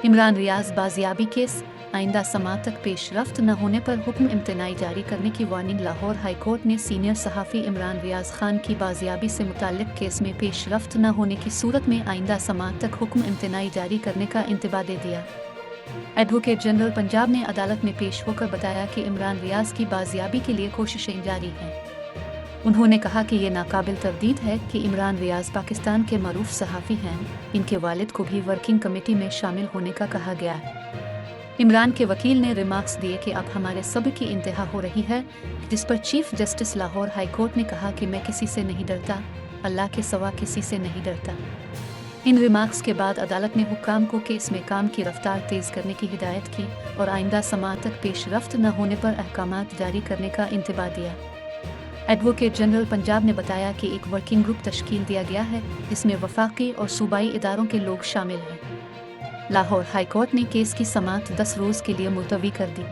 Imran Riaz बाजियाबी case आइंदा समाअत तक पेशरफ्त न होने पर हुक्म इम्तनाई जारी करने की वार्निंग। लाहौर हाईकोर्ट ने सीनियर सहाफ़ी इमरान रियाज खान की बाजियाबी से मुताल्लिक केस में पेशरफ्त न होने की सूरत में आइंदा समाअत तक हुक्म इम्तनाई जारी करने का इंतबा दे दिया। एडवोकेट जनरल पंजाब ने अदालत में पेश होकर बताया कि इमरान रियाज की बाजियाबी के लिए कोशिशें जारी हैं। उन्होंने कहा कि ये नाकाबिल तरदीद है कि इमरान रियाज पाकिस्तान के मरूफ सहाफ़ी हैं। इनके वालिद को भी वर्किंग कमेटी में शामिल होने का कहा गया है। इमरान के वकील ने रिमार्क्स दिए कि अब हमारे सब्र की इंतहा हो रही है, जिस पर chief justice Lahore high court ने कहा कि मैं किसी से नहीं डरता, अल्लाह के सिवा किसी से नहीं डरता। इन रिमार्क्स के बाद अदालत ने हुक्काम को केस में काम की रफ्तार तेज़ करने की हिदायत की और आइंदा समाअत तक पेशरफ्त न होने पर अहकामात जारी करने का इंतबा दिया। एडवोकेट जनरल पंजाब ने बताया कि एक वर्किंग ग्रुप तश्कील दिया गया है, जिसमें वफाकी और सूबाई इदारों के लोग शामिल हैं। लाहौर हाईकोर्ट ने केस की समाअत 10 रोज़ के लिए मुलतवी कर दी।